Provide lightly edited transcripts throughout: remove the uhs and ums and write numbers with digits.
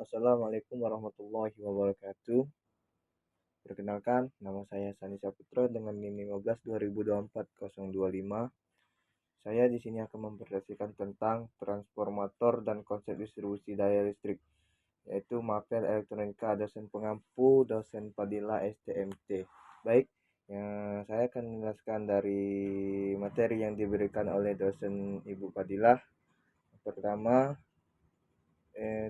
Assalamualaikum warahmatullahi wabarakatuh. Perkenalkan, nama saya Sani Saputra dengan NIM 15 2024 025. Saya di sini akan mempresentasikan tentang transformator dan konsep distribusi daya listrik, yaitu Mapel Elektronika, dosen pengampu, dosen Fadila STMT. Baik, saya akan menjelaskan dari materi yang diberikan oleh dosen Ibu Fadilah. Pertama,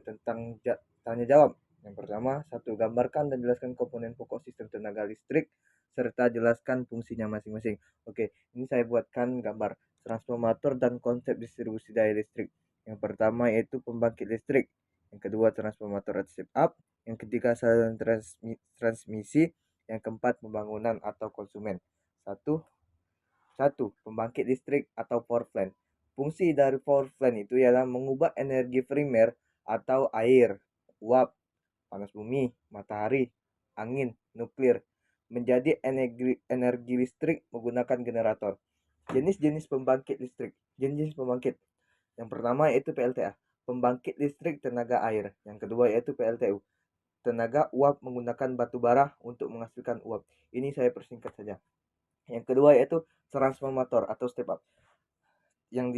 tentang tanya jawab. Yang pertama, satu, gambarkan dan jelaskan komponen pokok sistem tenaga listrik serta jelaskan fungsinya masing-masing. Oke, ini saya buatkan gambar transformator dan konsep distribusi daya listrik. Yang pertama yaitu pembangkit listrik, yang kedua transformator atau step up, yang ketiga saluran transmisi, yang keempat pembangunan atau konsumen. Satu, pembangkit listrik atau power plant. Fungsi dari power plant itu ialah mengubah energi primer atau air, uap, panas bumi, matahari, angin, nuklir menjadi energi listrik menggunakan generator. Jenis-jenis pembangkit listrik. Jenis pembangkit. Yang pertama yaitu PLTA, pembangkit listrik tenaga air. Yang kedua yaitu PLTU, tenaga uap menggunakan batu bara untuk menghasilkan uap. Ini saya persingkat saja. Yang kedua yaitu transformator atau step up, yang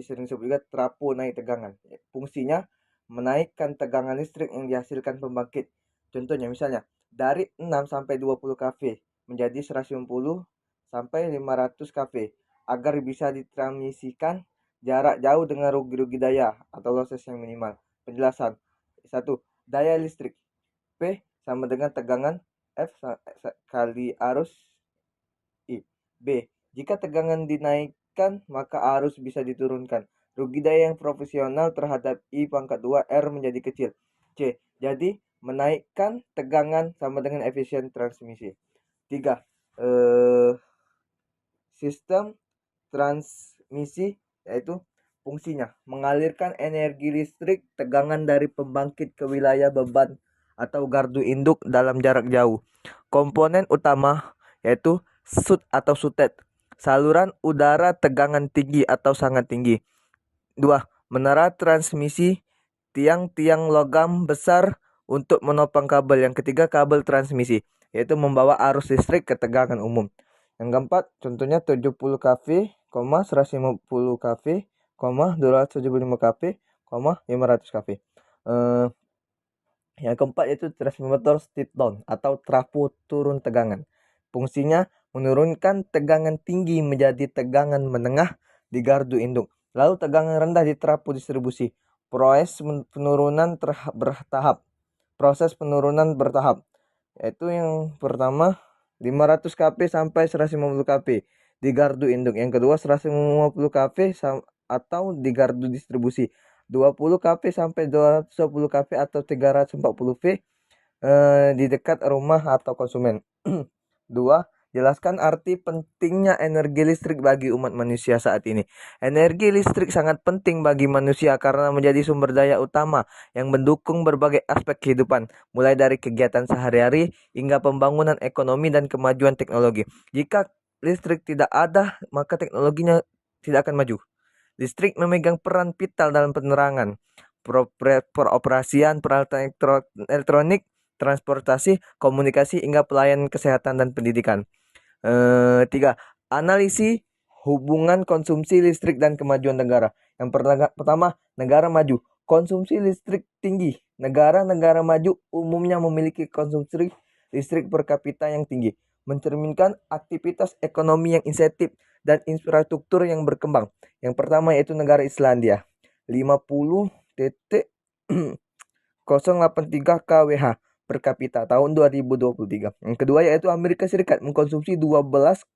sering disebut juga trafo naik tegangan. Fungsinya menaikkan tegangan listrik yang dihasilkan pembangkit. Contohnya misalnya dari 6 sampai 20 kV menjadi 150 sampai 500 kV agar bisa ditransmisikan jarak jauh dengan rugi daya atau losses yang minimal. Penjelasan. 1. Daya listrik P sama dengan tegangan F kali arus I. B. Jika tegangan dinaikkan, maka arus bisa diturunkan. Rugi daya yang proporsional terhadap I pangkat 2 R menjadi kecil. C. Jadi, menaikkan tegangan sama dengan efisien transmisi. 3. Sistem transmisi, yaitu fungsinya mengalirkan energi listrik tegangan dari pembangkit ke wilayah beban atau gardu induk dalam jarak jauh. Komponen utama yaitu SUT atau SUTET, saluran udara tegangan tinggi atau sangat tinggi. 2. Menara transmisi, tiang-tiang logam besar untuk menopang kabel. Yang ketiga, kabel transmisi, yaitu membawa arus listrik ke tegangan umum. Yang keempat, contohnya 70 kV, 150 kV, 275 kV, 500 kV. Yang keempat yaitu transformator step down atau trafo turun tegangan. Fungsinya menurunkan tegangan tinggi menjadi tegangan menengah di gardu induk. Lalu tegangan rendah di trafo distribusi. Proses penurunan bertahap. Yaitu yang pertama 500 kV sampai 150 kV di gardu induk. Yang kedua 150 kV atau di gardu distribusi. 20 kV sampai 210 kV atau 340 V di dekat rumah atau konsumen. 2. Jelaskan arti pentingnya energi listrik bagi umat manusia saat ini. Energi listrik sangat penting bagi manusia karena menjadi sumber daya utama yang mendukung berbagai aspek kehidupan, mulai dari kegiatan sehari-hari hingga pembangunan ekonomi dan kemajuan teknologi. Jika listrik tidak ada, maka teknologinya tidak akan maju. Listrik memegang peran vital dalam penerangan, peroperasian peralatan elektronik, transportasi, komunikasi, hingga pelayanan kesehatan dan pendidikan. 3. Analisis hubungan konsumsi listrik dan kemajuan negara. Yang pertama, negara maju. Konsumsi listrik tinggi. Negara-negara maju umumnya memiliki konsumsi listrik per kapita yang tinggi, mencerminkan aktivitas ekonomi yang insentif dan infrastruktur yang berkembang. Yang pertama yaitu negara Islandia, 50,083 kWh per kapita tahun 2023. Yang kedua yaitu Amerika Serikat mengkonsumsi 12,444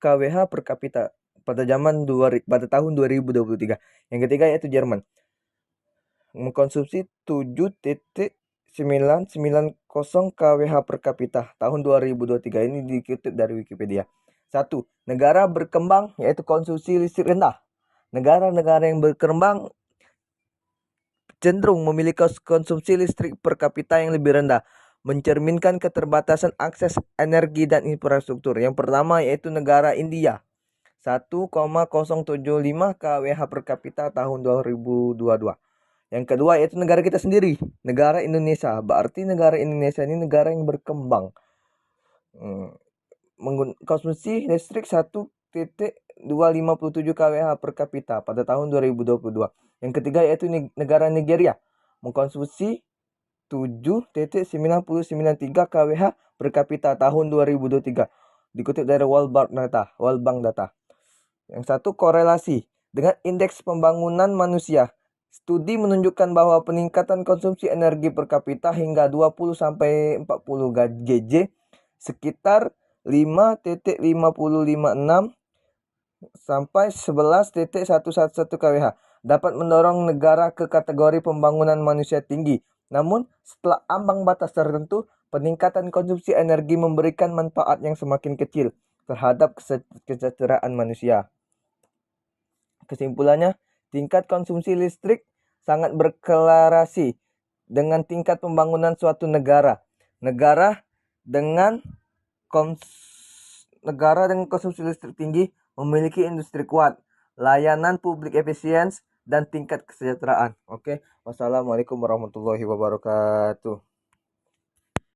kWh per kapita pada tahun 2023. Yang ketiga yaitu Jerman mengkonsumsi 7,990 kWh per kapita tahun 2023. Ini dikutip dari Wikipedia. 1. Negara berkembang yaitu konsumsi listrik rendah. Negara-negara yang berkembang cenderung memiliki konsumsi listrik per kapita yang lebih rendah, mencerminkan keterbatasan akses energi dan infrastruktur. Yang pertama yaitu negara India, 1,075 kWh per kapita tahun 2022. Yang kedua yaitu negara kita sendiri, negara Indonesia. Berarti negara Indonesia ini negara yang berkembang. Konsumsi listrik 1,257 kWh per kapita pada tahun 2022. Yang ketiga yaitu negara Nigeria, mengkonsumsi 7,993 kWh per kapita tahun 2023. Dikutip dari World Bank Data. Yang satu, korelasi dengan indeks pembangunan manusia. Studi menunjukkan bahwa peningkatan konsumsi energi per kapita hingga 20 sampai 40 GJ sekitar 5,5056 sampai 11,111 kWh dapat mendorong negara ke kategori pembangunan manusia tinggi. Namun, setelah ambang batas tertentu, peningkatan konsumsi energi memberikan manfaat yang semakin kecil terhadap kesejahteraan manusia. Kesimpulannya, tingkat konsumsi listrik sangat berkorelasi dengan tingkat pembangunan suatu negara. Negara dengan konsumsi listrik tinggi memiliki industri kuat, layanan publik efisien, dan tingkat kesejahteraan. Oke, wassalamualaikum warahmatullahi wabarakatuh.